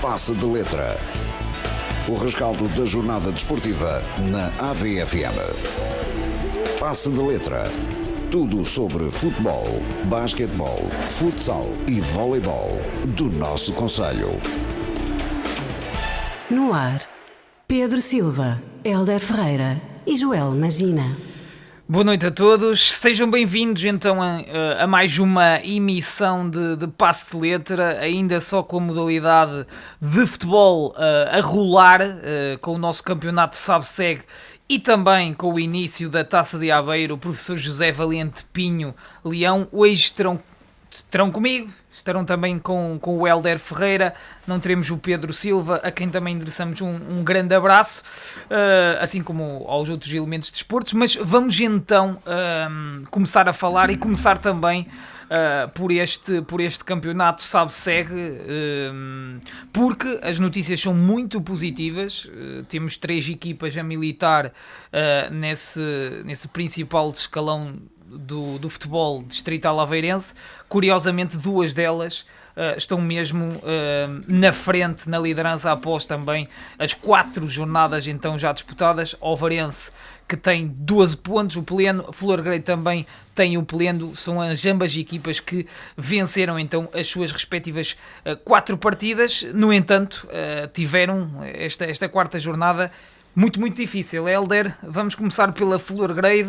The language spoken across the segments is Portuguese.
Passe de Letra. O rescaldo da jornada desportiva na AVFM. Passe de Letra. Tudo sobre futebol, basquetebol, futsal e voleibol do nosso concelho. No ar, Pedro Silva, Hélder Ferreira e Joel Magina. Boa noite a todos, sejam bem-vindos então a mais uma emissão de Passe de Letra, ainda só com a modalidade de futebol a rolar, com o nosso campeonato SABSEG e também com o início da Taça de Aveiro. O professor José Valente Pinho Leão hoje estarão comigo, estarão também com o Hélder Ferreira, não teremos o Pedro Silva, a quem também endereçamos um grande abraço, assim como aos outros elementos de desportos, mas vamos então começar a falar e começar também por este campeonato SABSEG, porque as notícias são muito positivas. Temos 3 equipas a militar nesse principal escalão do futebol distrital aveirense. Curiosamente, 2 delas estão mesmo na frente, na liderança, após também as 4 jornadas então já disputadas. Ovarense, que tem 12 pontos, o Pleno, Florgrei também tem o Pleno. São ambas equipas que venceram então as suas respectivas 4 partidas. No entanto, tiveram esta quarta jornada muito difícil. Hélder, vamos começar pela Florgrei.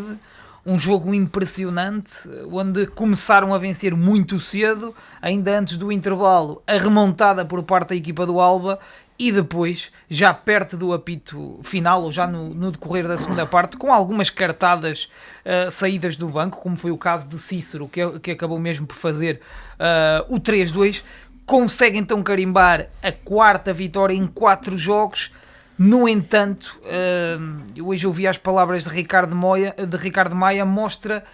Um jogo impressionante, onde começaram a vencer muito cedo, ainda antes do intervalo, a remontada por parte da equipa do Alba, e depois, já perto do apito final, ou já no decorrer da segunda parte, com algumas cartadas saídas do banco, como foi o caso de Cícero, que acabou mesmo por fazer o 3-2, consegue então carimbar a 4ª vitória em 4 jogos. No entanto, eu hoje ouvi as palavras de Ricardo Maia, mostra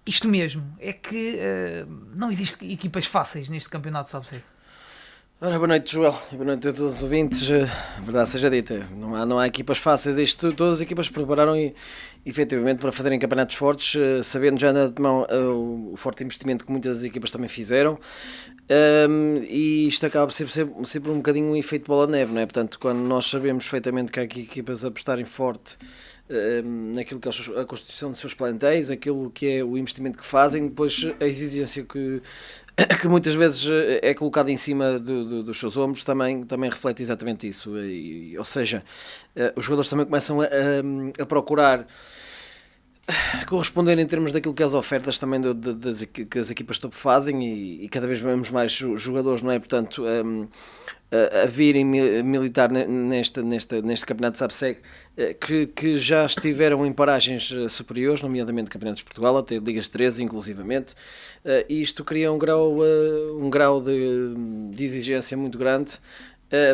isto mesmo, é que não existem equipas fáceis neste campeonato SABSEG. Ora, boa noite, Joel, boa noite a todos os ouvintes. Verdade seja dita, não há equipas fáceis. Todas as equipas prepararam efetivamente para fazerem campeonatos fortes, sabendo já de antemão o forte investimento que muitas equipas também fizeram. E isto acaba por ser sempre um bocadinho um efeito bola-neve, não é? Portanto, quando nós sabemos perfeitamente que há aqui equipas a apostarem forte naquilo que é a constituição dos seus plantéis, aquilo que é o investimento que fazem, depois a exigência que muitas vezes é colocada em cima dos seus ombros, também reflete exatamente isso. Ou seja, os jogadores também começam a procurar corresponder em termos daquilo que as ofertas também que as equipas top fazem, e cada vez vemos mais jogadores, não é? Portanto, a virem militar neste campeonato de SABSEG, que já estiveram em paragens superiores, nomeadamente campeonatos de Portugal, até Ligas 13 inclusivamente, e isto cria um grau de exigência muito grande,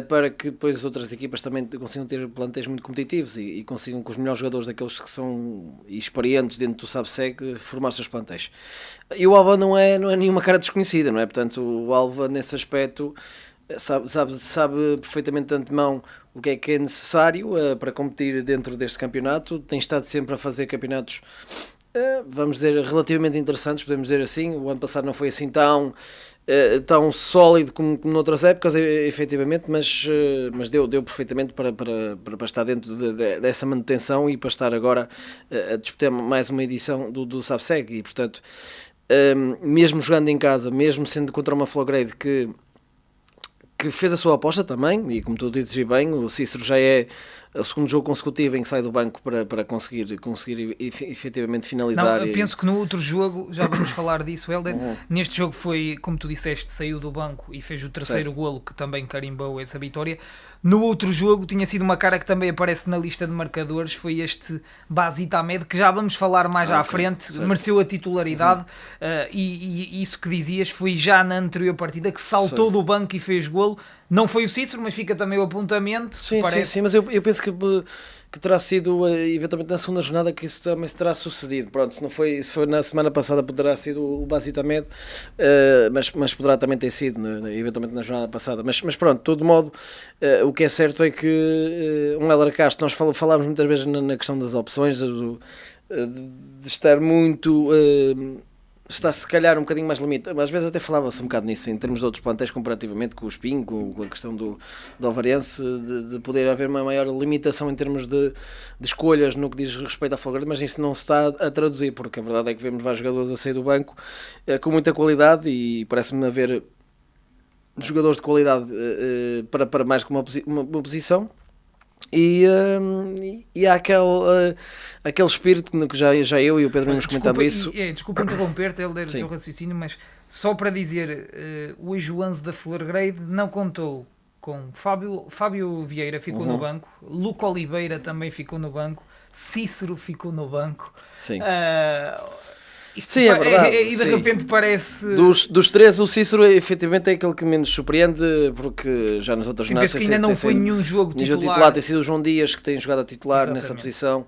para que depois as outras equipas também consigam ter plantéis muito competitivos e consigam, com os melhores jogadores, daqueles que são experientes dentro do SABSEG, formar os seus plantéis. E o Alva não é nenhuma cara desconhecida, não é? Portanto, o Alva nesse aspecto sabe perfeitamente de antemão o que é necessário para competir dentro deste campeonato. Tem estado sempre a fazer campeonatos, vamos dizer, relativamente interessantes, podemos dizer assim. O ano passado não foi assim tão sólido como noutras épocas, efetivamente, mas deu perfeitamente para estar dentro dessa manutenção e para estar agora a disputar mais uma edição do SABSEG. E, portanto, mesmo jogando em casa, mesmo sendo contra uma Florgrei que fez a sua aposta também, e como tu dizes bem, o Cícero já é o segundo jogo consecutivo em que sai do banco para conseguir efetivamente finalizar. Não, eu penso que no outro jogo, já vamos falar disso, Hélder, neste jogo foi, como tu disseste, saiu do banco e fez o terceiro golo, que também carimbou essa vitória. No outro jogo tinha sido uma cara que também aparece na lista de marcadores, foi este Basita Ahmed, que já vamos falar mais à frente, certo. Mereceu a titularidade, e isso que dizias foi já na anterior partida, que saltou do banco e fez golo. Não foi o Cícero, mas fica também o apontamento. Sim, mas eu penso que terá sido eventualmente na segunda jornada que isso também se terá sucedido. Pronto, se foi na semana passada, poderá sido o Basita Ahmed, mas poderá também ter sido eventualmente na jornada passada. Mas pronto, de todo modo, o que é certo é que um Hélder Castro, nós falámos muitas vezes na questão das opções, de estar muito está se calhar um bocadinho mais limitado, às vezes até falava-se um bocado nisso, em termos de outros plantéis comparativamente com o Espinho, com a questão do Alvarense, de poder haver uma maior limitação em termos de escolhas no que diz respeito à Florida, mas isso não se está a traduzir, porque a verdade é que vemos vários jogadores a sair do banco com muita qualidade e parece-me haver jogadores de qualidade para mais que uma posição. E há aquele espírito que já eu e o Pedro vimos comentando isso. Desculpa interromper-te, Helder, o teu raciocínio, mas só para dizer, hoje o 11 da Florgrade não contou com Fábio Vieira, ficou no banco, Luca Oliveira também ficou no banco, Cícero ficou no banco. Sim. Sim, é verdade. E de repente parece... Dos três, o Cícero efetivamente é aquele que menos surpreende, porque já nas outras jornadas... Penso que ainda não foi nenhum jogo titular. Tem sido o João Dias que tem jogado a titular nessa posição.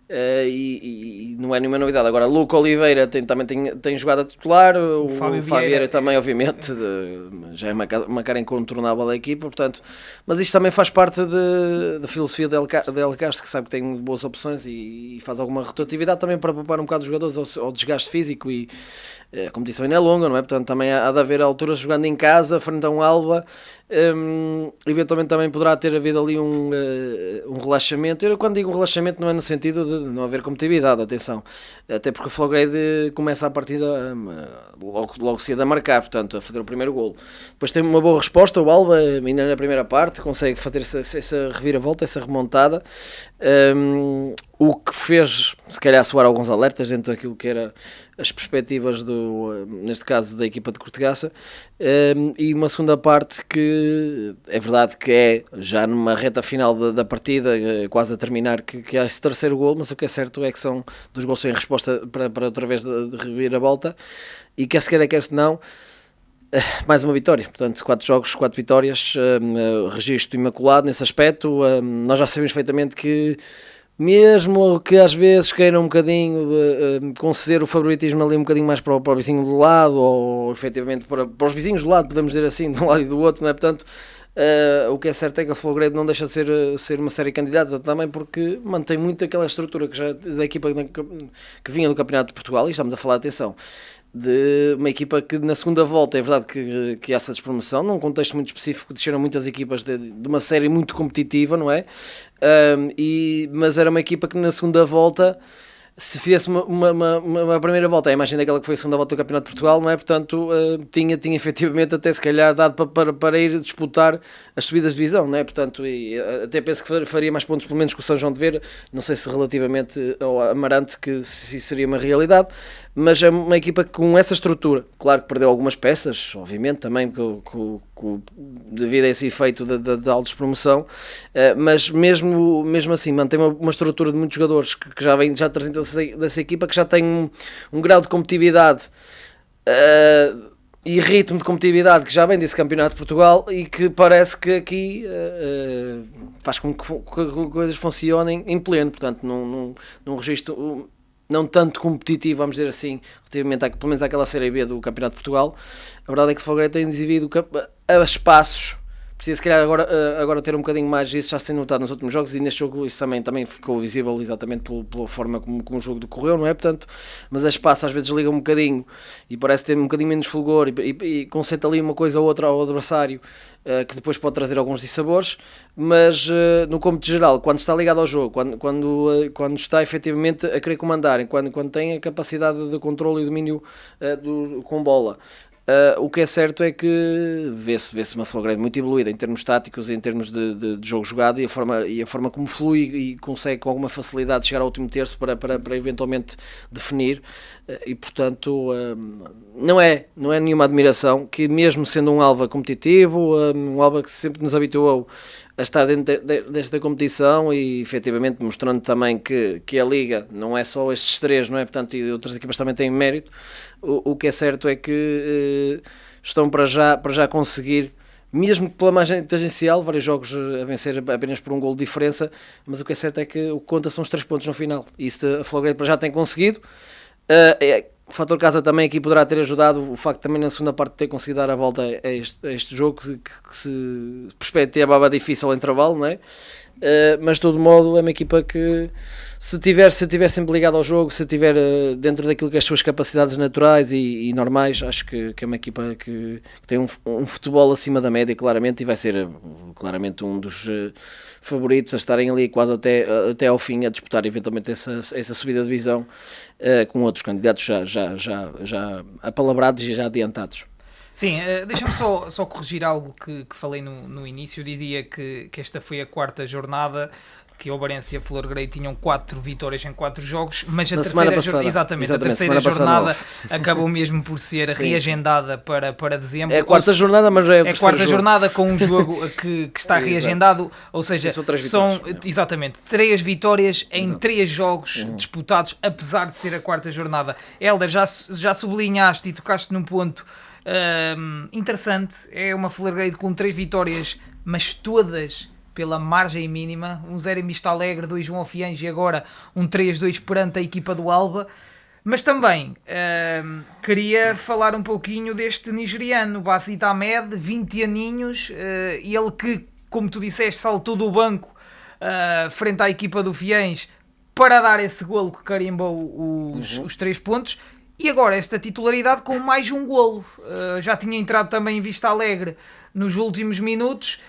E não é nenhuma novidade. Agora, Luca Oliveira também tem jogado a titular, o Fábio Vieira também, obviamente, já é uma cara incontornável da equipa, portanto, mas isto também faz parte da filosofia de El Castro, que sabe que tem boas opções e faz alguma rotatividade também para poupar um bocado os jogadores ao desgaste físico, e a competição ainda é longa, não é? Portanto, também há de haver alturas jogando em casa, frente a um Alba, eventualmente também poderá ter havido ali um relaxamento. Eu, quando digo relaxamento, não é no sentido de não haver competitividade, atenção, até porque o Florgrade começa a partida logo cedo a marcar, portanto, a fazer o primeiro golo. Depois tem uma boa resposta, o Alba, ainda na primeira parte, consegue fazer essa reviravolta, essa remontada, o que fez, se calhar, soar alguns alertas dentro daquilo que era as perspectivas, neste caso, da equipa de Cortegaça, e uma segunda parte que é verdade que é já numa reta final da partida, quase a terminar, que há esse terceiro golo, mas o que é certo é que são 2 golos em resposta para outra vez de reviravolta, e quer se queira, quer se não, mais uma vitória, portanto 4 jogos, 4 vitórias, registro imaculado nesse aspecto. Nós já sabemos perfeitamente que, mesmo que às vezes queiram um bocadinho de conceder o favoritismo ali um bocadinho mais para o vizinho do lado, ou efetivamente para os vizinhos do lado, podemos dizer assim, de um lado e do outro, não é? Portanto, o que é certo é que a Florgrade não deixa de ser uma série candidata também, porque mantém muito aquela estrutura que já da equipa que vinha do Campeonato de Portugal, e estamos a falar, atenção, de uma equipa que na segunda volta, é verdade que essa despromoção, num contexto muito específico, desceram muitas equipas de uma série muito competitiva, não é? Mas era uma equipa que na segunda volta, se fizesse uma primeira volta, a imagem daquela que foi a segunda volta do Campeonato de Portugal, não é? Portanto, tinha efetivamente até se calhar dado para ir disputar as subidas de divisão, não é? Portanto, até penso que faria mais pontos pelo menos que o São João de Vera, não sei se relativamente ao Amarante, que se isso seria uma realidade, mas é uma equipa com essa estrutura. Claro que perdeu algumas peças, obviamente, também devido a esse efeito da autodespromoção, mas mesmo assim mantém uma estrutura de muitos jogadores que já trazem dessa equipa, que já tem um grau de competitividade e ritmo de competitividade que já vem desse Campeonato de Portugal, e que parece que aqui faz com que coisas funcionem em pleno, portanto num registro não tanto competitivo, vamos dizer assim, relativamente pelo menos àquela Série B do Campeonato de Portugal. A verdade é que o Florgrade tem exibido a espaços. Precisa, se calhar, agora ter um bocadinho mais, isso já se tem notado nos últimos jogos, e neste jogo isso também ficou visível exatamente pela forma como o jogo decorreu, não é? Portanto, mas a espaço às vezes liga um bocadinho e parece ter um bocadinho menos fulgor, e concentra ali uma coisa ou outra ao adversário, que depois pode trazer alguns dissabores, mas no cômputo geral, quando está ligado ao jogo, quando está efetivamente a querer comandar, quando tem a capacidade de controle e domínio com bola, o que é certo é que vê-se uma Florgrade muito evoluída em termos táticos e em termos de jogo jogado, e a forma como flui e consegue com alguma facilidade chegar ao último terço para eventualmente definir, e portanto não é nenhuma admiração que, mesmo sendo um Alba competitivo, um Alba que sempre nos habituou a estar dentro desta competição, e efetivamente mostrando também que a Liga não é só estes 3, não é? Portanto, e outras equipas também têm mérito. O que é certo é que estão para já conseguir, mesmo pela margem tangencial, vários jogos a vencer apenas por um golo de diferença, mas o que é certo é que o que conta são os 3 pontos no final, e isso a Florgrade para já tem conseguido. O fator casa também aqui poderá ter ajudado o facto de também na segunda parte ter conseguido dar a volta a este jogo, que se perspectivava difícil ao intervalo, não é? mas de todo modo é uma equipa que, se tiver sempre ligado ao jogo, se estiver dentro daquilo que é as suas capacidades naturais e normais, acho que é uma equipa que tem um futebol acima da média, claramente, e vai ser claramente um dos favoritos a estarem ali quase até ao fim, a disputar eventualmente essa subida de divisão, com outros candidatos já apalabrados e já adiantados. Sim, deixa-me só corrigir algo que falei no início. Eu dizia que esta foi a quarta jornada, que o Obarense e a Flor Grey tinham 4 vitórias em 4 jogos, mas a terceira jornada acabou mesmo por ser reagendada para dezembro. É a quarta jornada, mas é a quarta jornada com um jogo que está reagendado, ou seja, são exatamente 3 vitórias em 3 jogos disputados, apesar de ser a quarta jornada. Hélder, já sublinhaste e tocaste num ponto interessante. É uma Flor Grey com 3 vitórias, mas todas pela margem mínima, 1-0 em Vista Alegre, 2-1 ao Fiães e agora um 3-2 perante a equipa do Alba. Mas também queria falar um pouquinho deste nigeriano, Basit Ahmed, 20 aninhos, ele que, como tu disseste, saltou do banco frente à equipa do Fiães para dar esse golo que carimbou os 3 pontos. E agora esta titularidade com mais um golo. Já tinha entrado também em Vista Alegre nos últimos minutos,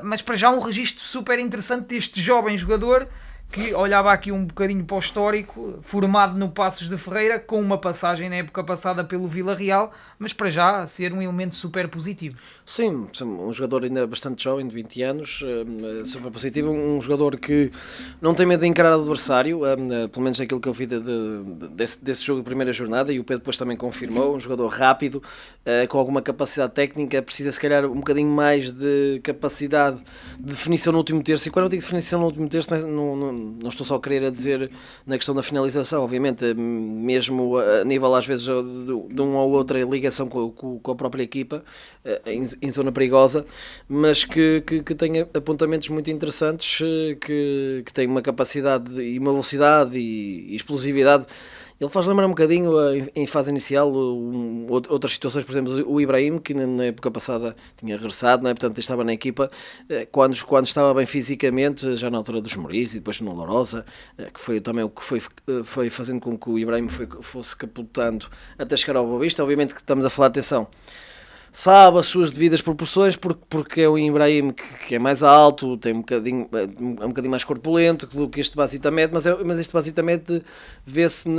mas para já um registro super interessante deste jovem jogador que olhava aqui um bocadinho para o histórico, formado no Passos de Ferreira, com uma passagem na época passada pelo Vila Real, mas para já ser um elemento super positivo. Sim, um jogador ainda bastante jovem, de 20 anos, super positivo, um jogador que não tem medo de encarar o adversário, pelo menos aquilo que eu vi desse jogo de primeira jornada, e o Pedro depois também confirmou, um jogador rápido, com alguma capacidade técnica, precisa se calhar um bocadinho mais de capacidade de definição no último terço, e quando eu digo definição no último terço, não estou só a querer dizer na questão da finalização, obviamente, mesmo a nível às vezes de uma ou outra ligação com a própria equipa, em zona perigosa, mas que tem apontamentos muito interessantes, que tem uma capacidade e uma velocidade e explosividade. Ele faz lembrar um bocadinho em fase inicial outras situações, por exemplo, o Ibrahim, que na época passada tinha regressado, não é? Portanto estava na equipa, quando estava bem fisicamente, já na altura dos Moris e depois no Lourosa, que foi também o que foi fazendo com que o Ibrahim fosse capotando até chegar ao Boa Vista. Obviamente que estamos a falar, atenção, sabe as suas devidas proporções, porque é um Ibrahim que é mais alto, tem um bocadinho mais corpulento do que este Basit Ahmed, mas este Basit Ahmed vê-se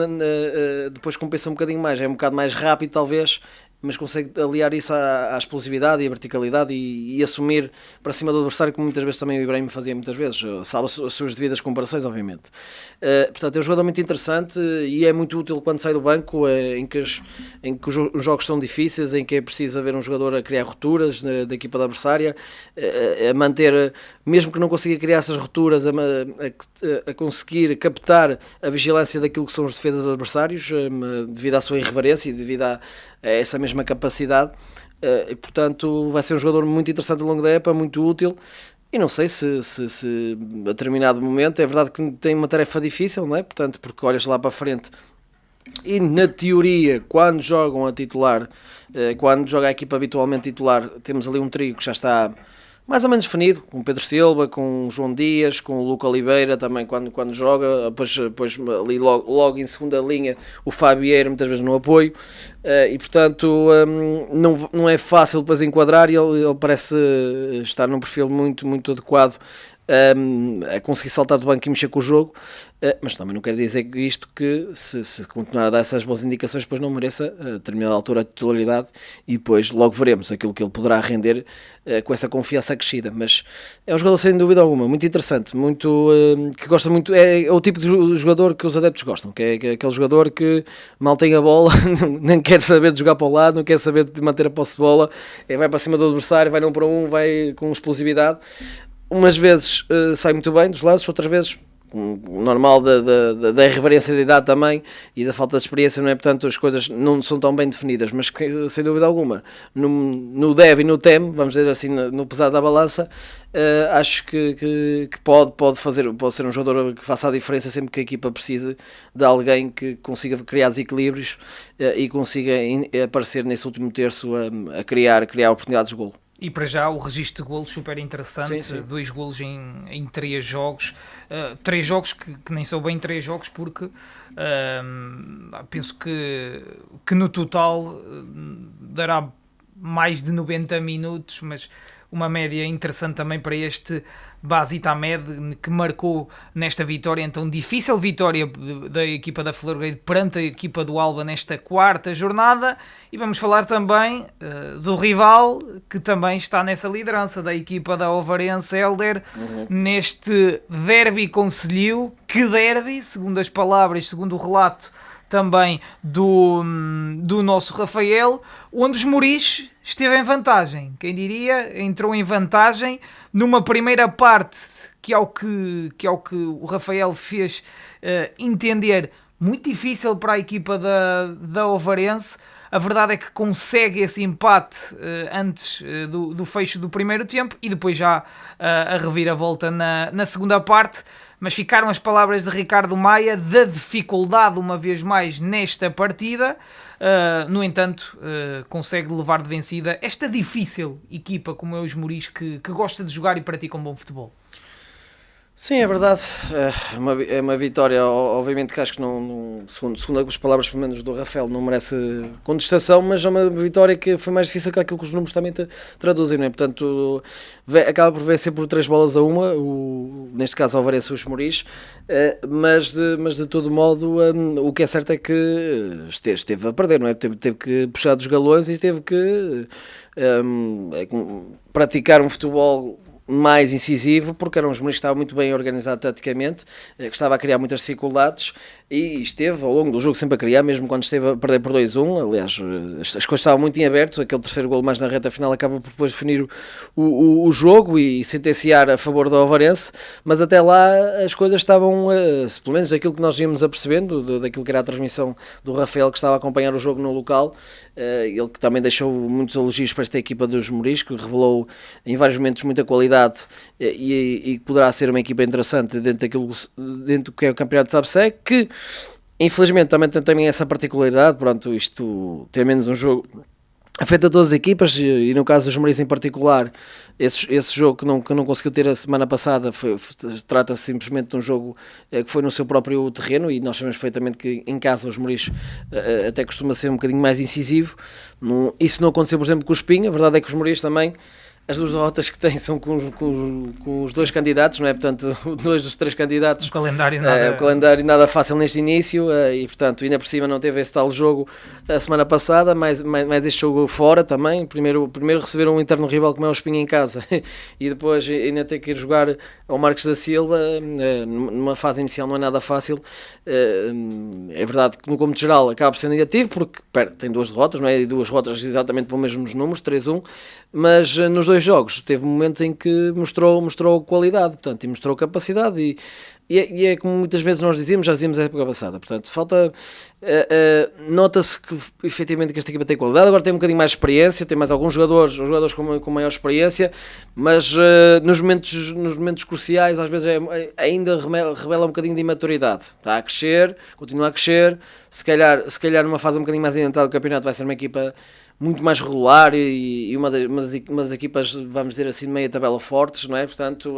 depois compensa um bocadinho mais, é um bocado mais rápido talvez, mas consegue aliar isso à explosividade e à verticalidade e assumir para cima do adversário, como muitas vezes também o Ibrahim fazia muitas vezes, sabe as suas devidas comparações, obviamente. Portanto, é um jogador muito interessante e é muito útil quando sai do banco, em que os jogos são difíceis, em que é preciso haver um jogador a criar rupturas da equipa adversária, a manter, mesmo que não consiga criar essas rupturas, a conseguir captar a vigilância daquilo que são os defesas adversários, devido à sua irreverência e devido a essa mesma capacidade, e portanto vai ser um jogador muito interessante ao longo da época, muito útil, e não sei se a determinado momento, é verdade que tem uma tarefa difícil, não é? Portanto, porque olhas lá para a frente e na teoria, quando jogam a titular, quando joga a equipa habitualmente titular, temos ali um trio que já está mais ou menos definido, com o Pedro Silva, com o João Dias, com o Luca Oliveira também quando joga, depois ali logo em segunda linha o Fabieira, muitas vezes no apoio, e portanto não é fácil depois enquadrar, e ele parece estar num perfil muito, muito adequado a conseguir saltar do banco e mexer com o jogo, mas também não quer dizer isto que se continuar a dar essas boas indicações depois não mereça a determinada altura a titularidade, e depois logo veremos aquilo que ele poderá render com essa confiança acrescida. Mas é um jogador sem dúvida alguma muito interessante, muito, que gosta muito, é o tipo de jogador que os adeptos gostam, que é aquele jogador que mal tem a bola nem quer saber de jogar para o lado, não quer saber de manter a posse de bola, vai para cima do adversário, vai 1 para 1, vai com explosividade. Umas vezes sai muito bem dos lances, outras vezes normal da irreverência da idade também e da falta de experiência, não é? Portanto, as coisas não são tão bem definidas, mas que, sem dúvida alguma, no deve e no tem, vamos dizer assim, no pesado da balança, acho que pode ser um jogador que faça a diferença sempre que a equipa precise de alguém que consiga criar desequilíbrios e consiga aparecer nesse último terço a criar oportunidades de golo. E para já o registro de golos super interessante, Sim. 2 golos em 3 jogos, 3 jogos que nem são bem 3 jogos porque penso que no total dará mais de 90 minutos, mas uma média interessante também para este Basita Ahmed, que marcou nesta vitória, então difícil vitória da equipa da Florgueiro perante a equipa do Alba nesta 4ª jornada. E vamos falar também do rival que também está nessa liderança, da equipa da Ovarense Helder, neste derby concelhio. Que derby, segundo as palavras, segundo o relato também do nosso Rafael, onde os Moris esteve em vantagem. Quem diria, entrou em vantagem numa primeira parte que é o que o Rafael fez entender muito difícil para a equipa da Ovarense. A verdade é que consegue esse empate antes do fecho do primeiro tempo e depois já a reviravolta na segunda parte. Mas ficaram as palavras de Ricardo Maia da dificuldade, uma vez mais, nesta partida. No entanto, consegue levar de vencida esta difícil equipa como é os Moris, que gosta de jogar e pratica um bom futebol. Sim, é verdade. É uma vitória, obviamente que acho que segundo as palavras pelo menos do Rafael, não merece contestação, mas é uma vitória que foi mais difícil que aquilo que os números também traduzem, não é? Portanto, acaba por vencer por 3-1, neste caso ao Ovarense os Moris, mas de todo modo o que é certo é que esteve a perder, não é? Teve que puxar dos galões e teve que praticar um futebol mais incisivo, porque eram os Moris que estavam muito bem organizados taticamente, que estava a criar muitas dificuldades e esteve ao longo do jogo sempre a criar, mesmo quando esteve a perder por 2-1. Aliás, as coisas estavam muito em aberto. Aquele terceiro golo mais na reta final acaba por depois definir o jogo e sentenciar a favor do Ovarense, mas até lá as coisas estavam, pelo menos daquilo que nós íamos apercebendo, daquilo que era a transmissão do Rafael, que estava a acompanhar o jogo no local, ele que também deixou muitos elogios para esta equipa dos Moris, que revelou em vários momentos muita qualidade e poderá ser uma equipa interessante dentro do que é o campeonato de Sabsec, que infelizmente também tem também essa particularidade. Pronto, isto tem menos um jogo afeta todas as equipas e no caso dos Moris em particular, esse jogo que não conseguiu ter a semana passada trata-se simplesmente de um jogo que foi no seu próprio terreno, e nós sabemos perfeitamente que em casa os Moris até costuma ser um bocadinho mais incisivo. Isso não aconteceu, por exemplo, com o Espinho. A verdade é que os Moris também, as 2 derrotas que têm são com os 2 candidatos, não é? Portanto, 2 dos 3 candidatos. O calendário nada fácil neste início, e portanto, ainda por cima não teve esse tal jogo a semana passada, mais este jogo fora também. Primeiro receberam um interno rival como é o Espinho em casa e depois ainda ter que ir jogar ao Marques da Silva, numa fase inicial não é nada fácil. É verdade que no cômputo geral acaba por ser negativo, porque tem 2 derrotas, não é? E 2 derrotas exatamente pelos mesmos números, 3-1, mas nos 2 jogos teve momentos em que mostrou qualidade, portanto, e mostrou capacidade, e é como muitas vezes nós já dizíamos a época passada. Portanto, nota-se que efetivamente que esta equipa tem qualidade. Agora tem um bocadinho mais de experiência, tem mais alguns jogadores com maior experiência, mas nos momentos cruciais às vezes ainda revela um bocadinho de imaturidade. Está a crescer, continua a crescer, se calhar numa fase um bocadinho mais adiantada do campeonato vai ser uma equipa muito mais regular e uma das equipas, vamos dizer assim, de meia tabela fortes, não é? Portanto,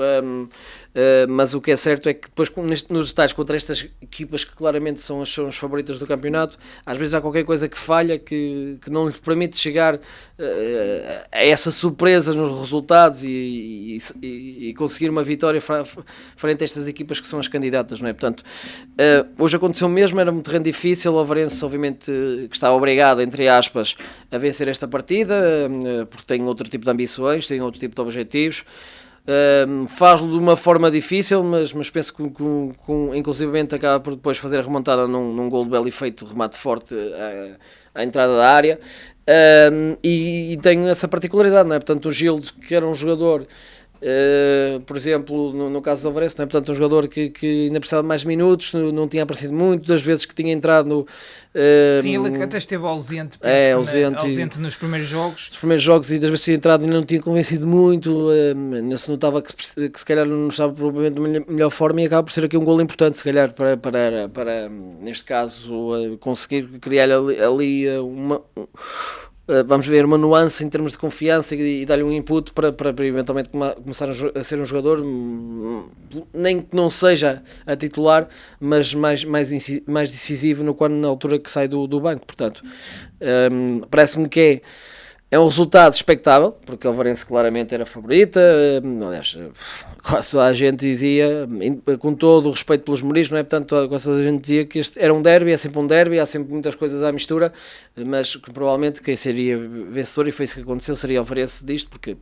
mas o que é certo é que depois nos detalhes contra estas equipas que claramente são as favoritas do campeonato, às vezes há qualquer coisa que falha, que não lhes permite chegar a essa surpresa nos resultados e conseguir uma vitória frente a estas equipas que são as candidatas, não é? Portanto, hoje aconteceu mesmo, era um terreno difícil. O Ovarense obviamente que estava obrigado, entre aspas, a vencer esta partida, porque tem outro tipo de ambições, tem outro tipo de objetivos. Faz-lo de uma forma difícil, mas penso que inclusivamente acaba por depois fazer a remontada num gol de belo efeito, remate forte à entrada da área, e tem essa particularidade, não é? Portanto, o Gildo, que era um jogador, por exemplo, no caso do Ovarense, não é? Portanto, um jogador que ainda precisava de mais minutos, não tinha aparecido muito, das vezes que tinha entrado sim, ele até esteve ausente, ausente nos primeiros jogos. E das vezes que tinha entrado ainda não tinha convencido muito, se notava que se calhar não estava provavelmente na melhor forma, e acaba por ser aqui um golo importante, se calhar, para neste caso, conseguir criar ali vamos ver uma nuance em termos de confiança e dar-lhe um input para eventualmente começar a ser um jogador, nem que não seja a titular, mas mais decisivo na altura que sai do banco. Portanto, parece-me que é um resultado expectável, porque a Alvarense claramente era favorita, aliás, quase toda a gente dizia, com todo o respeito pelos Mourinhos, não é? Portanto, quase toda a gente dizia que este era um derby, é sempre um derby, há sempre muitas coisas à mistura, mas que provavelmente quem seria vencedor, e foi isso que aconteceu, seria a Alvarense disto, porque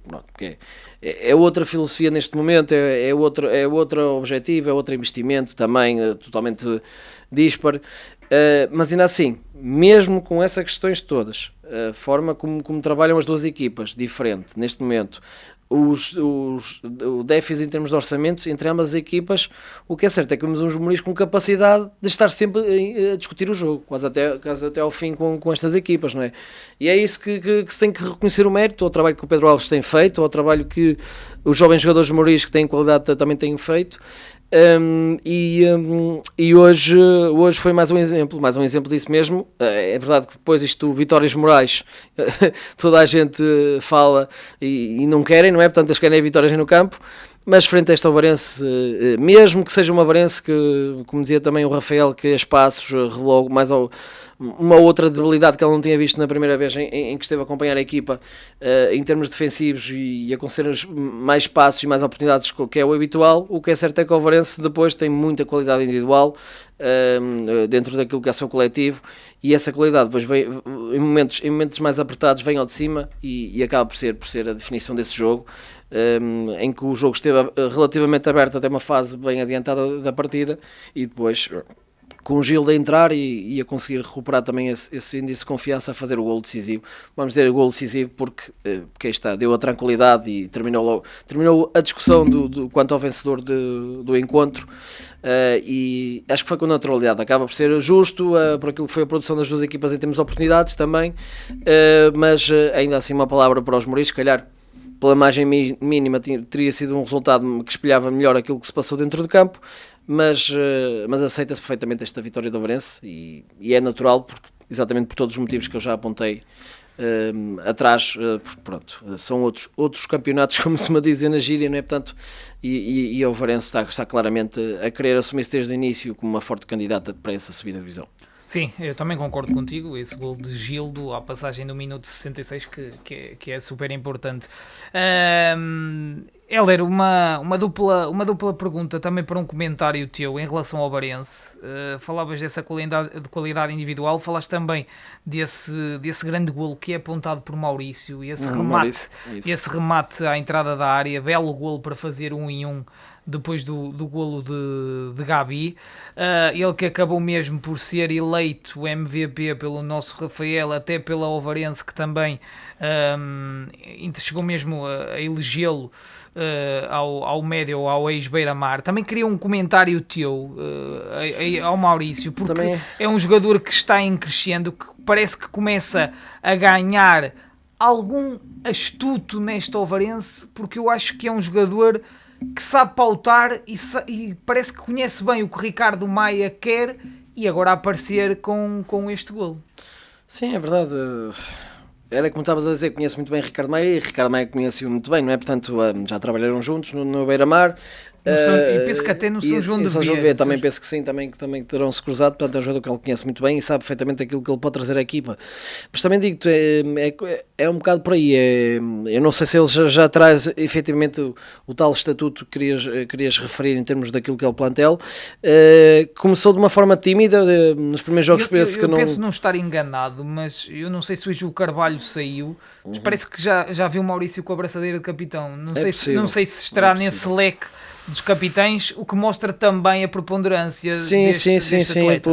é outra filosofia neste momento, é outro objetivo, é outro investimento também, totalmente dispar. Mas ainda assim, mesmo com essas questões todas, a forma como trabalham as duas equipas, diferente neste momento, o déficit em termos de orçamentos entre ambas as equipas, o que é certo é que vemos uns Mourinhos com capacidade de estar sempre a discutir o jogo, quase até ao fim com estas equipas, não é? E é isso que se tem que reconhecer o mérito, ao trabalho que o Pedro Alves tem feito, ao trabalho que os jovens jogadores Mourinhos que têm qualidade também têm feito. E hoje foi mais um exemplo disso mesmo. É verdade que depois vitórias morais, toda a gente fala e não querem, não é? Portanto, eles querem vitórias no campo, mas frente a esta Alvarense, mesmo que seja uma Alvarense que, como dizia também o Rafael, que a espaços revelou uma outra debilidade que ele não tinha visto na primeira vez em que esteve a acompanhar a equipa, em termos defensivos e a conceder mais espaços e mais oportunidades que é o habitual. O que é certo é que o Alvarense depois tem muita qualidade individual dentro daquilo que é o seu coletivo, e essa qualidade depois vem, em momentos mais apertados, vem ao de cima e acaba por ser a definição desse jogo, em que o jogo esteve relativamente aberto até uma fase bem adiantada da partida, e depois com o Gil a entrar e a conseguir recuperar também esse índice de confiança a fazer o golo decisivo. Vamos dizer o golo decisivo porque aí está, deu a tranquilidade e terminou a discussão quanto ao vencedor do encontro, e acho que foi com naturalidade, acaba por ser justo por aquilo que foi a produção das duas equipas em termos de oportunidades também, mas ainda assim uma palavra para os Mourinhos, se calhar pela margem mínima teria sido um resultado que espelhava melhor aquilo que se passou dentro do campo, mas aceita-se perfeitamente esta vitória do Alvarense e é natural, exatamente por todos os motivos que eu já apontei atrás, porque pronto, são outros campeonatos, como se me dizem na gíria, não é? Portanto, e o Alvarense está claramente a querer assumir-se desde o início como uma forte candidata para essa subida de divisão. Sim, eu também concordo contigo, esse gol de Gildo à passagem do minuto 66 que é super importante. Heller, uma dupla pergunta também para um comentário teu em relação ao Alvarense. Falavas dessa qualidade individual, falaste também desse grande golo que é apontado por Maurício, e esse remate à entrada da área, belo golo para fazer 1-1 depois do golo de Gabi, ele que acabou mesmo por ser eleito MVP pelo nosso Rafael, até pela Alvarense, que também chegou mesmo a elegê-lo ao médio, ao ex-Beira-Mar. Também queria um comentário teu ao Maurício, porque também é um jogador que está em crescendo, que parece que começa a ganhar algum astuto nesta Alvarense, porque eu acho que é um jogador que sabe pautar e parece que conhece bem o que Ricardo Maia quer, e agora a aparecer com este golo. Sim, é verdade. Era como estavas a dizer, conheço muito bem Ricardo Maia, e Ricardo Maia conhece-o muito bem, não é? Portanto, já trabalharam juntos no Beira-Mar. E penso que até no São João de Vieira. Também penso que sim, também terão-se cruzado. Portanto, é um jogador que ele conhece muito bem e sabe perfeitamente aquilo que ele pode trazer à equipa. Mas também digo-te, é um bocado por aí. Eu não sei se ele já traz efetivamente o tal estatuto que querias referir em termos daquilo que é o plantel. Começou de uma forma tímida nos primeiros jogos. Eu penso não estar enganado, mas eu não sei se hoje o Carvalho saiu, mas parece que já viu o Maurício com a abraçadeira de capitão. Não sei se estará nesse leque dos capitães, o que mostra também a preponderância deste atleta.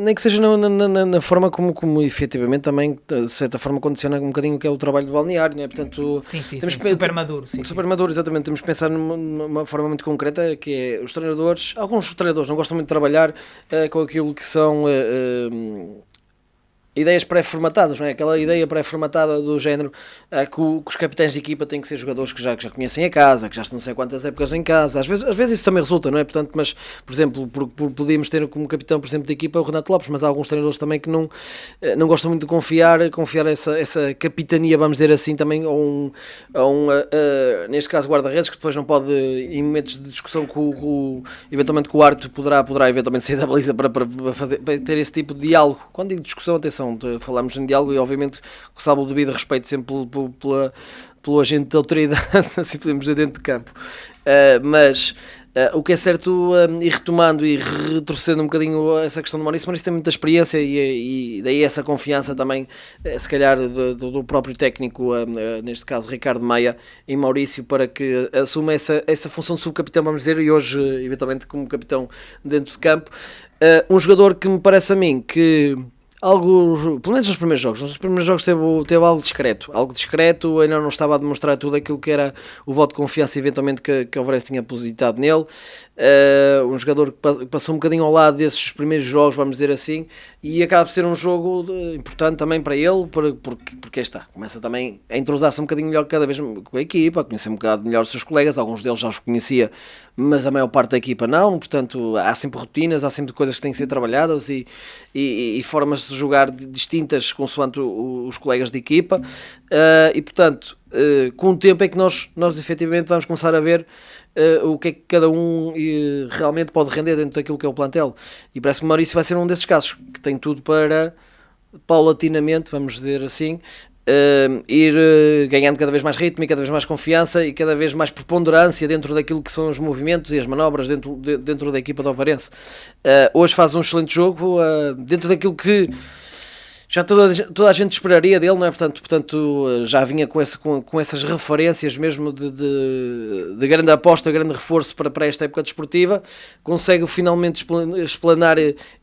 Nem que seja na forma como efetivamente também, de certa forma, condiciona um bocadinho o que é o trabalho do balneário, né? Portanto, super maduro. Super maduro, exatamente. Temos que pensar numa forma muito concreta, que é os treinadores. Alguns treinadores não gostam muito de trabalhar com aquilo que são ideias pré-formatadas, não é? Aquela ideia pré-formatada do género que os capitães de equipa têm que ser jogadores que já conhecem a casa, que já estão não sei quantas épocas em casa. Às vezes isso também resulta, não é? Portanto, mas, por exemplo, podíamos ter como capitão, por exemplo, de equipa o Renato Lopes, mas há alguns treinadores também que não gostam muito de confiar essa capitania, vamos dizer assim, também neste caso, guarda-redes, que depois não pode, em momentos de discussão eventualmente com o árbitro, poderá eventualmente sair da baliza para ter esse tipo de diálogo. Quando digo discussão, atenção, falamos em diálogo e obviamente sabe o devido respeito sempre pelo agente de autoridade, assim podemos dizer, dentro de campo. Mas o que é certo, e retomando e retrocedendo um bocadinho essa questão do Maurício tem muita experiência e daí essa confiança também, se calhar do próprio técnico, neste caso Ricardo Maia, em Maurício, para que assuma essa função de subcapitão, vamos dizer, e hoje eventualmente como capitão dentro de campo. Um jogador que me parece a mim que pelo menos nos primeiros jogos teve algo discreto, ainda não estava a demonstrar tudo aquilo que era o voto de confiança eventualmente que o Varense tinha depositado nele. Um jogador que passou um bocadinho ao lado desses primeiros jogos, vamos dizer assim, e acaba por ser um jogo importante também para ele, porque está, começa também a entrosar-se um bocadinho melhor cada vez com a equipa, a conhecer um bocado melhor os seus colegas, alguns deles já os conhecia, mas a maior parte da equipa não, portanto há sempre rotinas, há sempre coisas que têm que ser trabalhadas e formas de jogar distintas consoante os colegas de equipa, e portanto com o tempo é que nós efetivamente vamos começar a ver o que é que cada um realmente pode render dentro daquilo que é o plantel, e parece que o Maurício vai ser um desses casos, que tem tudo para paulatinamente, vamos dizer assim, ir ganhando cada vez mais ritmo e cada vez mais confiança e cada vez mais preponderância dentro daquilo que são os movimentos e as manobras dentro da equipa do Ovarense. Hoje faz um excelente jogo, dentro daquilo que já toda a gente esperaria dele, não é? Portanto já vinha com essas referências mesmo de grande aposta, grande reforço para esta época desportiva, consegue finalmente explanar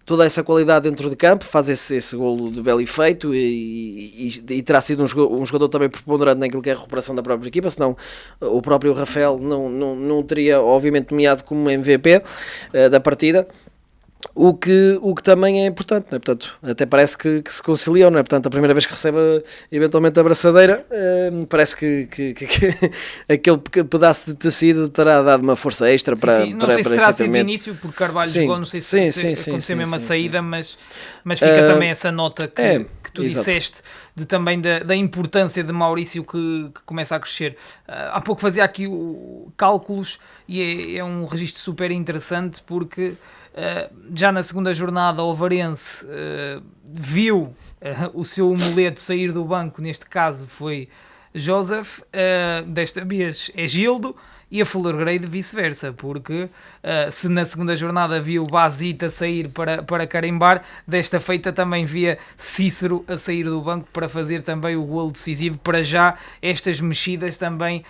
toda essa qualidade dentro de campo, faz esse golo de belo efeito e terá sido um jogador também preponderante naquilo que é a recuperação da própria equipa, senão o próprio Rafael não o teria obviamente nomeado como MVP da partida. O que também é importante, não é? Portanto, até parece que se conciliam, não é? Portanto, a primeira vez que recebe eventualmente a abraçadeira, parece que aquele pedaço de tecido terá dado uma força extra para... Sim. Não sei se terá sido de início, porque Carvalho jogou, não sei se aconteceu mesmo a saída, mas fica também essa nota que tu disseste, também da importância de Maurício que começa a crescer. Há pouco fazia aqui cálculos e é um registro super interessante, porque já na segunda jornada o Ovarense viu o seu amuleto sair do banco, neste caso foi Joseph, desta vez é Gildo, e a Florgrade vice-versa, porque se na segunda jornada viu Basita sair para carimbar, desta feita também via Cícero a sair do banco para fazer também o golo decisivo, para já estas mexidas também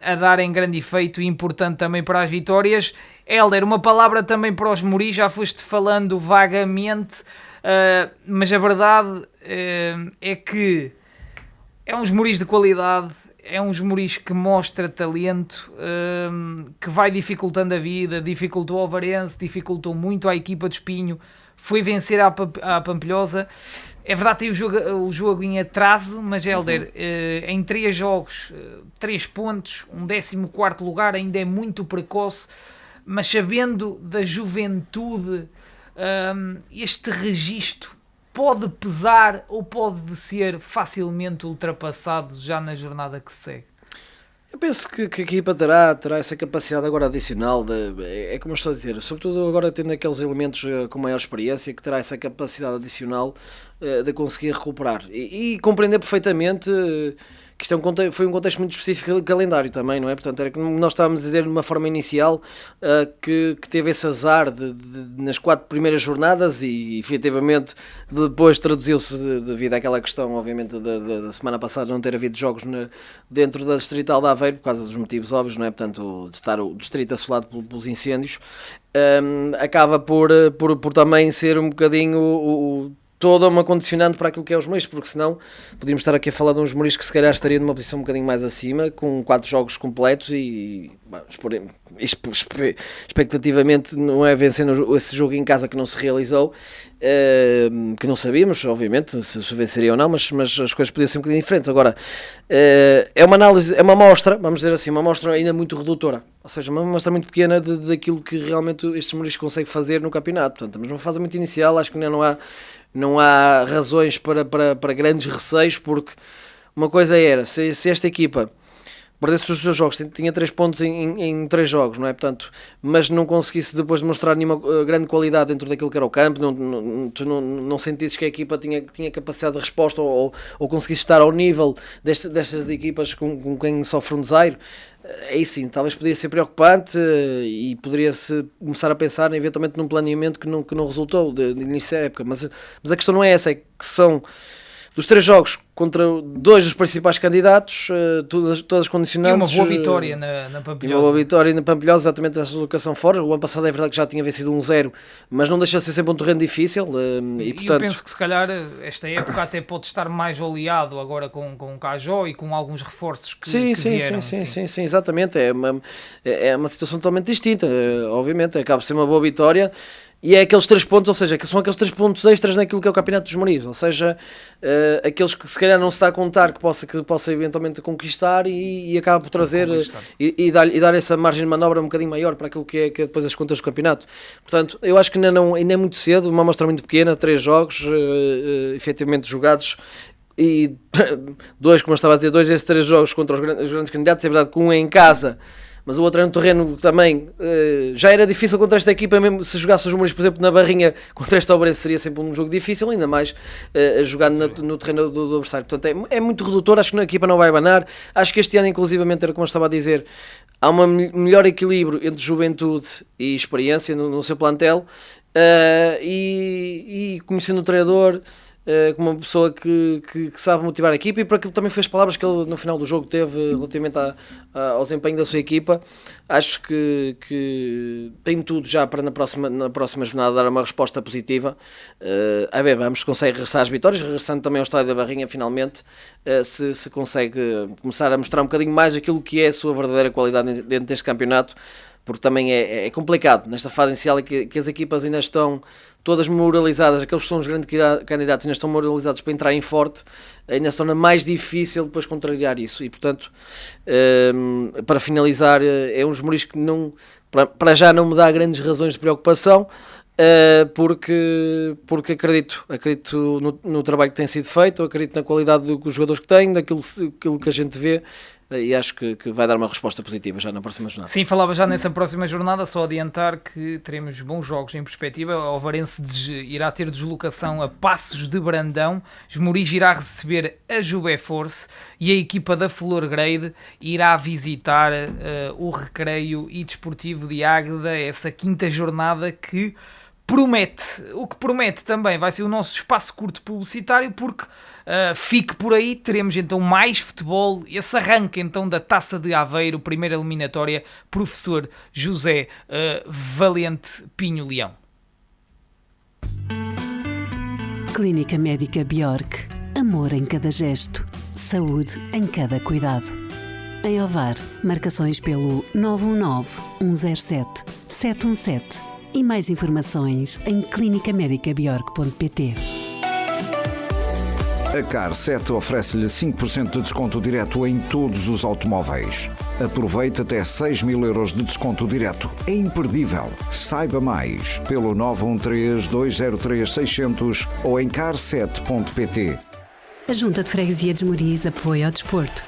a darem grande efeito e importante também para as vitórias. Hélder, uma palavra também para os Muris, já foste falando vagamente, mas a verdade é que é uns Muris de qualidade, é uns Muris que mostra talento, que vai dificultando a vida, dificultou ao Varense, dificultou muito à equipa de Espinho, foi vencer a Pampilhosa. É verdade, tem o jogo em atraso, mas Hélder, em 3 jogos, 3 pontos, um 14º lugar, ainda é muito precoce, mas sabendo da juventude, este registro pode pesar ou pode ser facilmente ultrapassado já na jornada que se segue? Eu penso que a equipa terá essa capacidade agora adicional, é como eu estou a dizer, sobretudo agora tendo aqueles elementos com maior experiência, que terá essa capacidade adicional de conseguir recuperar e compreender perfeitamente que isto foi um contexto muito específico de calendário também, não é? Portanto, era como nós estávamos a dizer numa forma inicial, que teve esse azar nas 4 primeiras jornadas e efetivamente depois traduziu-se devido àquela questão, obviamente, da semana passada não ter havido jogos dentro da Distrital de Aveiro, por causa dos motivos óbvios, não é? Portanto, de estar o distrito assolado pelos incêndios, acaba por também ser um bocadinho toda uma condicionante para aquilo que é os Muris, porque senão podíamos estar aqui a falar de uns Muris que se calhar estaria numa posição um bocadinho mais acima, com 4 jogos completos e expectativamente não é vencendo esse jogo em casa que não se realizou, que não sabíamos, obviamente, se venceria ou não, mas as coisas podiam ser um bocadinho diferentes. Agora, é uma análise, é uma amostra, vamos dizer assim, uma amostra ainda muito redutora, ou seja, uma amostra muito pequena daquilo que realmente estes Mourinhos conseguem fazer no campeonato. Portanto, estamos numa fase muito inicial, acho que ainda não há razões para grandes receios, porque uma coisa era, se esta equipa perdesse os seus jogos, tinha 3 pontos em 3 jogos, não é? Portanto, mas não conseguisse depois demonstrar nenhuma grande qualidade dentro daquilo que era o campo, tu não sentisses que a equipa tinha capacidade de resposta ou conseguisse estar ao nível destas equipas com quem sofre um desaire, aí sim, talvez poderia ser preocupante e poderia-se começar a pensar eventualmente num planeamento que não resultou de início da época, mas a questão não é essa, é que são dos 3 jogos contra 2 dos principais candidatos, todas condicionantes. E uma boa vitória na Pampilhosa. E uma boa vitória na Pampilhosa, exatamente essa deslocação fora. O ano passado é verdade que já tinha vencido 1-0, mas não deixa de ser sempre um terreno difícil. E portanto, eu penso que se calhar esta época até pode estar mais oleado agora com o Cajó e com alguns reforços que vieram. Sim, exatamente. É uma situação totalmente distinta, obviamente. Acaba por ser uma boa vitória. E é aqueles 3 pontos, ou seja, que são aqueles 3 pontos extras naquilo que é o Campeonato dos Mourinhos, ou seja, aqueles que se calhar não se está a contar que possa eventualmente conquistar e acaba por trazer e dar essa margem de manobra um bocadinho maior para aquilo que é depois as contas do campeonato. Portanto, eu acho que ainda é muito cedo, uma amostra muito pequena, 3 jogos efetivamente jogados. E 2, como eu estava a dizer, 2 desses 3 jogos contra os grandes candidatos, é verdade que um é em casa, mas o outro é no terreno também. Já era difícil contra esta equipa, mesmo se jogasse os Mourinhos, por exemplo, na Barrinha contra esta Obrense, seria sempre um jogo difícil, ainda mais jogando no terreno do adversário. Portanto, é muito redutor, acho que a equipa não vai abanar. Acho que este ano, inclusivamente, era como eu estava a dizer, há um melhor equilíbrio entre juventude e experiência no seu plantel, e conhecendo o treinador, como uma pessoa que sabe motivar a equipa, e por aquilo também foi as palavras que ele no final do jogo teve relativamente ao desempenho da sua equipa. Acho que tem tudo já para na próxima jornada dar uma resposta positiva. A ver, vamos se consegue regressar às vitórias, regressando também ao Estádio da Barrinha finalmente, se consegue começar a mostrar um bocadinho mais aquilo que é a sua verdadeira qualidade dentro deste campeonato, porque também é complicado nesta fase inicial que as equipas ainda estão todas moralizadas, aqueles que são os grandes candidatos ainda estão moralizados para entrarem forte, ainda se torna mais difícil depois contrariar isso, e portanto, para finalizar, é uns Mourinhos que para já não me dá grandes razões de preocupação, porque acredito no trabalho que tem sido feito, acredito na qualidade dos jogadores que tem, daquilo que a gente vê, e acho que vai dar uma resposta positiva já na próxima jornada. Sim, falava já nessa próxima jornada, só adiantar que teremos bons jogos em perspectiva. O Ovarense irá ter deslocação a Passos de Brandão, Esmoriz irá receber a Jubé Force e a equipa da Flor Grade irá visitar o Recreio e Desportivo de Águeda, essa 5ª jornada que promete. O que promete também vai ser o nosso espaço curto publicitário, porque fique por aí, teremos então mais futebol, esse arranque então da Taça de Aveiro, primeira eliminatória, professor José Valente Pinho Leão. Clínica Médica Bjork. Amor em cada gesto, saúde em cada cuidado. Em Ovar, marcações pelo 919-107-717 e mais informações em clinicamedicabiork.pt. A Car 7 oferece-lhe 5% de desconto direto em todos os automóveis. Aproveite até 6.000 euros de desconto direto. É imperdível. Saiba mais pelo 913-203-600 ou em car7.pt. A Junta de Freguesia de Esmoriz apoia ao desporto.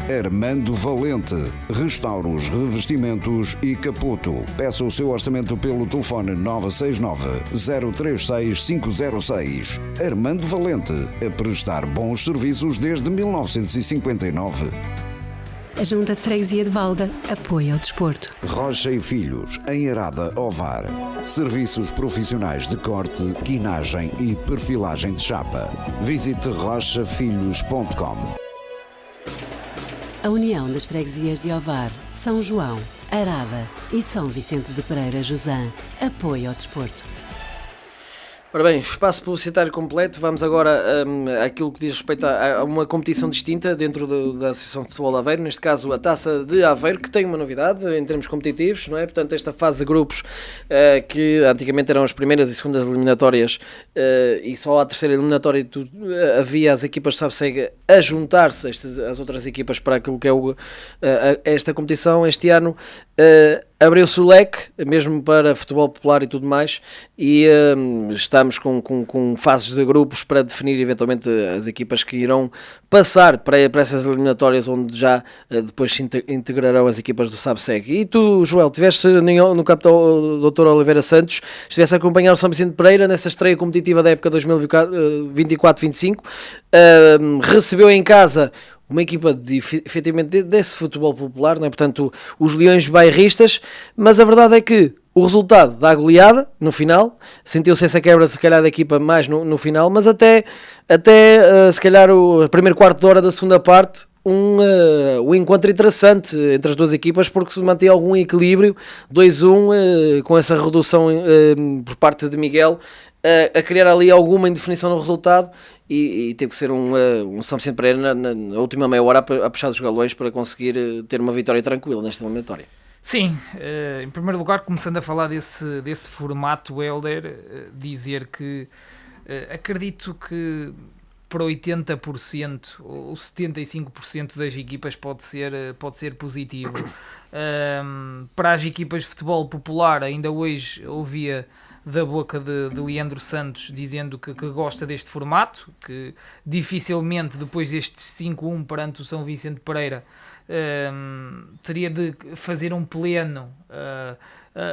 Armando Valente, restauros, revestimentos e capoto. Peça o seu orçamento pelo telefone 969-036-506. Armando Valente, a prestar bons serviços desde 1959. A Junta de Freguesia de Valga apoia ao desporto. Rocha e Filhos, em Arada, Ovar. Serviços profissionais de corte, quinagem e perfilagem de chapa. Visite rochafilhos.com. A União das Freguesias de Ovar, São João, Arada e São Vicente de Pereira Josã apoia ao desporto. Ora bem, espaço publicitário completo. Vamos agora àquilo que diz respeito a uma competição distinta dentro da Associação de Futebol de Aveiro, neste caso a Taça de Aveiro, que tem uma novidade em termos competitivos, não é? Portanto, esta fase de grupos, que antigamente eram as primeiras e segundas eliminatórias, e só à terceira eliminatória havia as equipas de Sabsega a juntar-se às outras equipas para aquilo que é esta competição. Este ano abriu-se o leque, mesmo para futebol popular e tudo mais, e estamos com fases de grupos para definir eventualmente as equipas que irão passar para essas eliminatórias, onde já depois se integrarão as equipas do SABSEG. E tu, Joel, estiveste no campo do Dr. Oliveira Santos, estiveste a acompanhar o São Vicente Pereira nessa estreia competitiva da época 2024-25, recebeu em casa uma equipa efetivamente desse futebol popular, não é? Portanto, os Leões Bairristas, mas a verdade é que o resultado dá goleada no final, sentiu-se essa quebra se calhar da equipa mais no final, mas até se calhar o primeiro quarto de hora da segunda parte, um encontro interessante entre as duas equipas, porque se mantém algum equilíbrio, 2-1, com essa redução por parte de Miguel, a criar ali alguma indefinição no resultado, e teve que ser um São Vicente Pereira na última meia hora a puxar os galões para conseguir ter uma vitória tranquila nesta eliminatória. Sim, em primeiro lugar, começando a falar desse formato, Helder, dizer que acredito que para 80% ou 75% das equipas pode ser positivo. Para as equipas de futebol popular, ainda hoje ouvia da boca de Leandro Santos dizendo que gosta deste formato, que dificilmente depois destes 5-1 perante o São Vicente Pereira teria de fazer um pleno,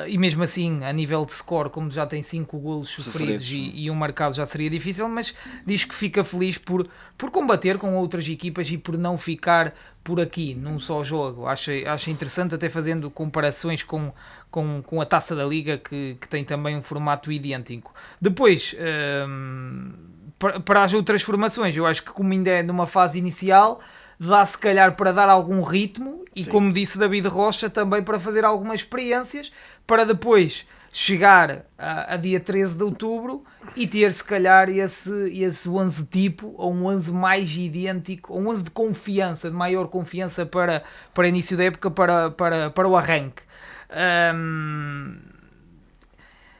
e mesmo assim a nível de score, como já tem 5 golos sofridos e um marcado, já seria difícil, mas diz que fica feliz por combater com outras equipas e por não ficar por aqui num só jogo. Acho interessante, até fazendo comparações com a Taça da Liga, que tem também um formato idêntico. Depois, para as outras formações, eu acho que como ainda é numa fase inicial, dá se calhar para dar algum ritmo e, sim, como disse David Rocha, também para fazer algumas experiências, para depois chegar a dia 13 de outubro e ter se calhar esse 11 tipo, ou um 11 mais idêntico, ou um 11 de confiança, de maior confiança para início da época, para o arranque.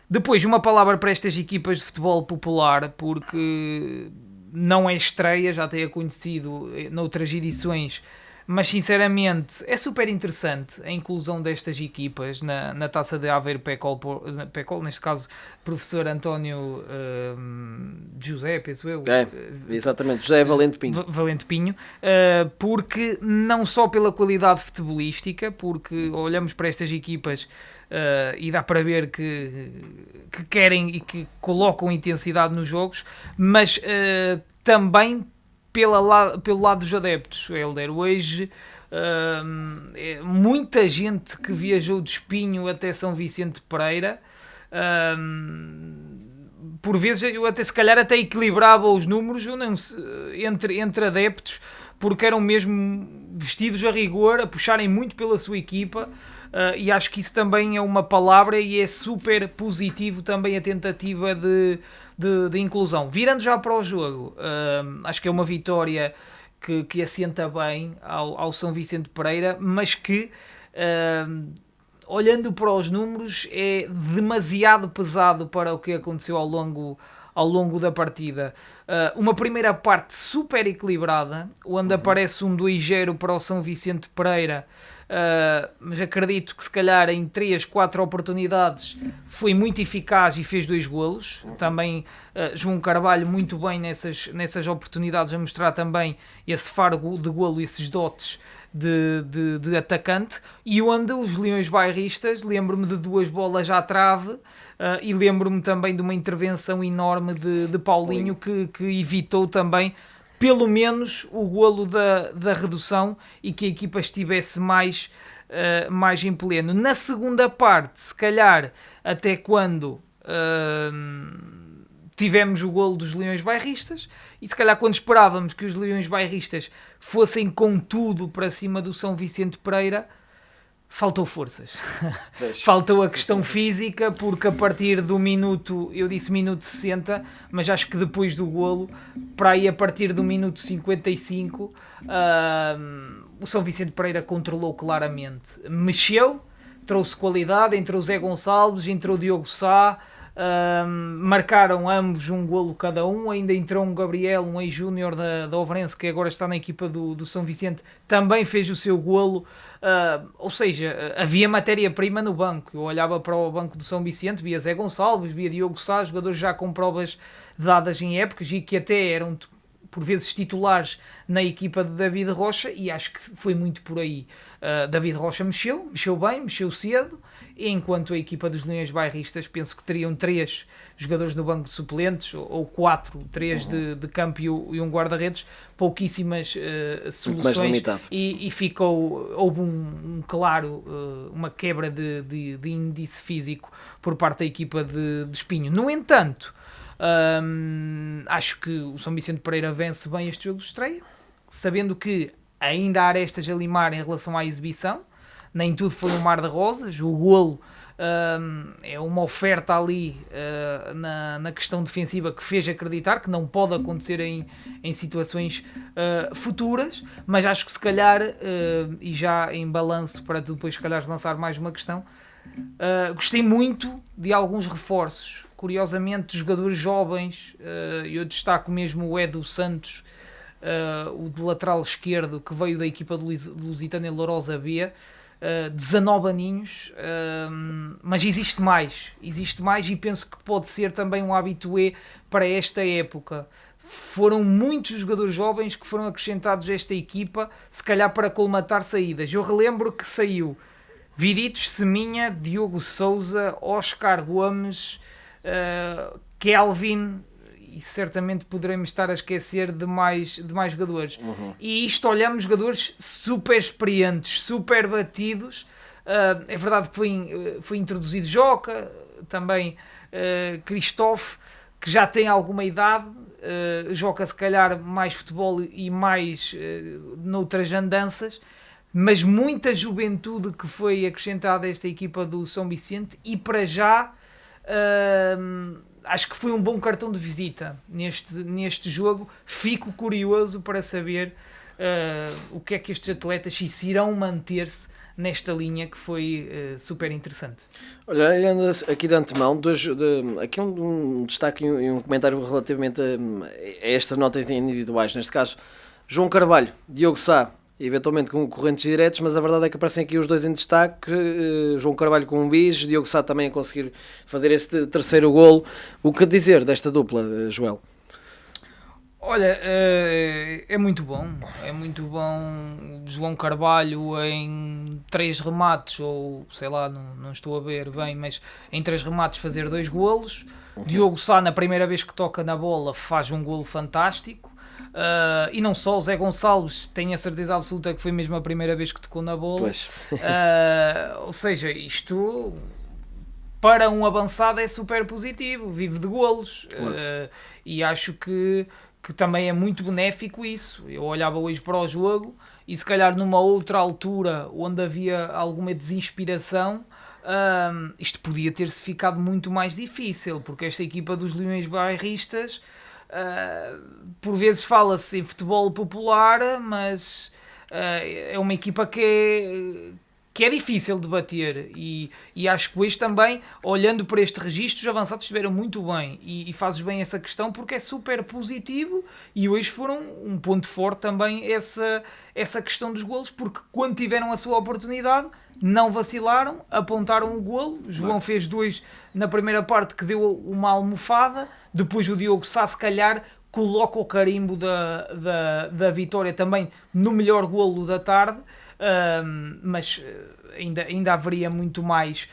Depois, uma palavra para estas equipas de futebol popular, porque não é estreia, já tenho acontecido noutras edições, mas sinceramente é super interessante a inclusão destas equipas na Taça de Aveiro PECOL, neste caso professor António José, penso eu. Exatamente, José Valente Pinho. Valente Pinho, porque não só pela qualidade futebolística, porque olhamos para estas equipas e dá para ver que querem e que colocam intensidade nos jogos, mas também pelo lado dos adeptos, Helder. Hoje muita gente que viajou de Espinho até São Vicente Pereira, por vezes eu até se calhar até equilibrava os números entre adeptos, porque eram mesmo vestidos a rigor, a puxarem muito pela sua equipa. E acho que isso também é uma palavra e é super positivo também a tentativa de inclusão. Virando já para o jogo, acho que é uma vitória que assenta bem ao São Vicente Pereira, mas que, olhando para os números, é demasiado pesado para o que aconteceu ao longo da partida. Uma primeira parte super equilibrada, onde aparece um 2-0 para o São Vicente Pereira, mas acredito que se calhar em 3-4 oportunidades foi muito eficaz e fez 2 golos. Também João Carvalho muito bem nessas oportunidades, a mostrar também esse faro de golo, esses dotes de atacante, e onde os Leões Bairristas, lembro-me de 2 bolas à trave, e lembro-me também de uma intervenção enorme de Paulinho que evitou também pelo menos o golo da redução e que a equipa estivesse mais em pleno. Na segunda parte, se calhar até quando tivemos o golo dos Leões Bairristas, e se calhar quando esperávamos que os Leões Bairristas fossem com tudo para cima do São Vicente Pereira, faltou forças. Pois. Faltou a questão física, porque a partir do minuto, eu disse minuto 60, mas acho que depois do golo, para aí a partir do minuto 55, o São Vicente Pereira controlou claramente. Mexeu, trouxe qualidade, entrou o Zé Gonçalves, entrou o Diogo Sá, marcaram ambos um golo cada um, ainda entrou um Gabriel, um ex-júnior da Overense, que agora está na equipa do São Vicente, também fez o seu golo. Ou seja, havia matéria-prima no banco. Eu olhava para o banco do São Vicente, via Zé Gonçalves, via Diogo Sá, jogadores já com provas dadas em épocas e que até eram por vezes titulares na equipa de David Rocha, e acho que foi muito por aí. David Rocha mexeu bem, mexeu cedo, enquanto a equipa dos Leões Bairristas penso que teriam 3 jogadores no banco de suplentes, ou 4, 3 de campo e um guarda-redes, pouquíssimas soluções, e houve uma quebra de índice físico por parte da equipa de Espinho. No entanto, acho que o São Vicente Pereira vence bem este jogo de estreia, sabendo que ainda há arestas a limar em relação à exibição. Nem tudo foi um mar de rosas. O golo é uma oferta ali na questão defensiva que fez acreditar que não pode acontecer em situações futuras, mas acho que se calhar, e já em balanço para tu depois se calhar lançar mais uma questão, gostei muito de alguns reforços. Curiosamente, jogadores jovens, eu destaco mesmo o Edu Santos, o de lateral esquerdo, que veio da equipa do Lusitânia Lourosa B, 19 aninhos, mas existe mais e penso que pode ser também um habitué para esta época. Foram muitos jogadores jovens que foram acrescentados a esta equipa, se calhar para colmatar saídas. Eu relembro que saiu Viditos, Seminha, Diogo Souza, Oscar Gomes, Kelvin, e certamente poderemos estar a esquecer de mais jogadores. E isto olhamos jogadores super experientes, super batidos. É verdade que foi introduzido Joca, também Christophe, que já tem alguma idade. Joca se calhar mais futebol e mais noutras andanças, mas muita juventude que foi acrescentada a esta equipa do São Vicente, e para já acho que foi um bom cartão de visita neste jogo. Fico curioso para saber o que é que estes atletas se irão manter-se nesta linha, que foi super interessante. Olha, olhando aqui de antemão, aqui um destaque e um comentário relativamente a estas notas individuais. Neste caso, João Carvalho, Diogo Sá, eventualmente com concorrentes diretos, mas a verdade é que aparecem aqui os dois em destaque. João Carvalho com um bis, Diogo Sá também a conseguir fazer esse terceiro golo. O que dizer desta dupla, Joel? Olha, é muito bom João Carvalho em 3 remates, ou sei lá, não estou a ver bem, mas em 3 remates fazer 2 golos. Diogo Sá, na primeira vez que toca na bola, faz um golo fantástico. E não só, o Zé Gonçalves, tenho a certeza absoluta que foi mesmo a primeira vez que tocou na bola. Ou seja, isto para um avançado é super positivo, vive de golos. Claro. E acho que também é muito benéfico isso. Eu olhava hoje para o jogo e se calhar numa outra altura onde havia alguma desinspiração, isto podia ter-se ficado muito mais difícil, porque esta equipa dos Leões Bairristas, por vezes fala-se em futebol popular, mas é uma equipa que é difícil de bater, e acho que hoje também, olhando para este registro, os avançados estiveram muito bem, e fazes bem essa questão porque é super positivo, e hoje foram um ponto forte também essa questão dos golos, porque quando tiveram a sua oportunidade não vacilaram, apontaram o golo. João fez 2 na primeira parte que deu uma almofada, depois o Diogo Sá se calhar coloca o carimbo da vitória também no melhor golo da tarde. Mas ainda haveria muito mais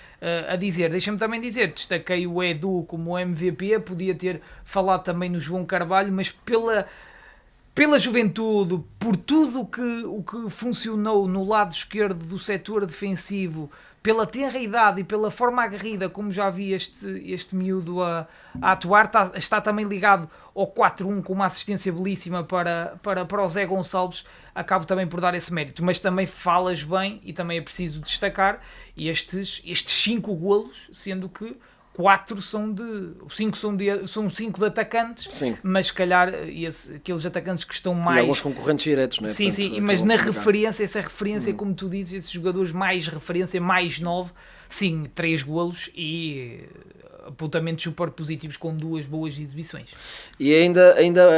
a dizer. Deixa-me também dizer, destaquei o Edu como MVP, podia ter falado também no João Carvalho, mas pela juventude, por tudo o que funcionou no lado esquerdo do setor defensivo, pela tenra idade e pela forma aguerrida como já vi este miúdo a atuar, está também ligado ao 4-1 com uma assistência belíssima para o Zé Gonçalves, acabo também por dar esse mérito, mas também falas bem e também é preciso destacar estes 5 golos, sendo que 4 são de 5 de atacantes. Sim. Mas se calhar aqueles atacantes que estão mais... E alguns concorrentes diretos, não é? Sim, Portanto, sim, mas na acabam por jogar. referência, essa referência, como tu dizes, esses jogadores mais referência, mais 9, sim, 3 golos e apontamentos super positivos com 2 boas exibições. E ainda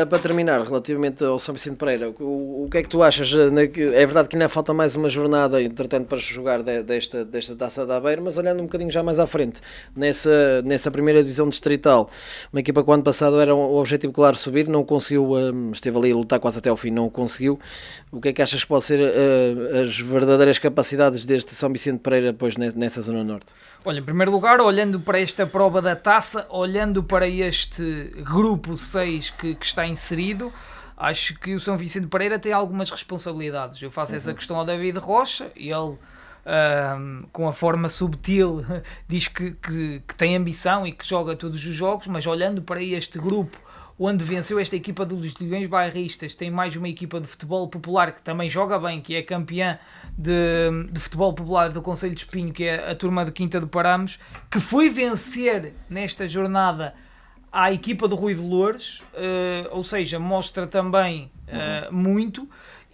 para terminar, relativamente ao São Vicente Pereira, o que é que tu achas? É verdade que ainda falta mais uma jornada, entretanto, para jogar desta Taça da Aveiro, mas olhando um bocadinho já mais à frente, nessa primeira divisão distrital, uma equipa que o ano passado era o objetivo claro subir, não conseguiu, esteve ali a lutar quase até ao fim, não o conseguiu. O que é que achas que pode ser as verdadeiras capacidades deste São Vicente Pereira depois nessa zona norte? Olha, em primeiro lugar, olhando para esta prova da taça, olhando para este grupo 6 que está inserido, acho que o São Vicente Pereira tem algumas responsabilidades. Eu faço essa questão ao David Rocha e ele, com a forma subtil, diz que tem ambição e que joga todos os jogos, mas olhando para este grupo onde venceu esta equipa dos Leões Bairristas, tem mais uma equipa de futebol popular que também joga bem, que é campeã de futebol popular do Concelho de Espinho, que é a turma de Quinta do Paramos, que foi vencer nesta jornada à equipa do Rui de Loures, ou seja, mostra também muito,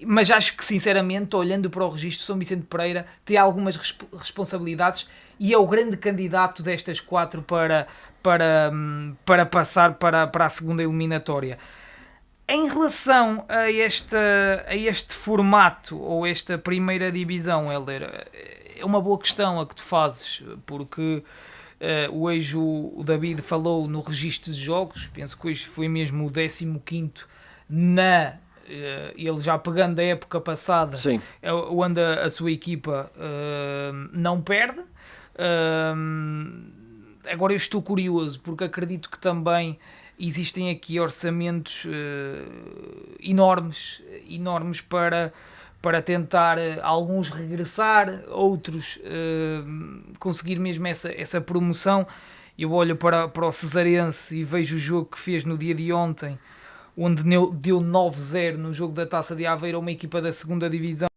mas acho que sinceramente, olhando para o registro, São Vicente Pereira tem algumas responsabilidades e é o grande candidato destas 4 para passar para a segunda eliminatória. Em relação a este formato ou esta primeira divisão, Helder, é uma boa questão a que tu fazes, porque hoje o David falou no registro de jogos, penso que hoje foi mesmo o 15º ele já pegando a época passada, Sim. onde a sua equipa não perde. Agora eu estou curioso porque acredito que também existem aqui orçamentos enormes para tentar alguns regressar, outros conseguir mesmo essa promoção. Eu olho para o Cesarense e vejo o jogo que fez no dia de ontem, onde deu 9-0 no jogo da Taça de Aveiro a uma equipa da segunda divisão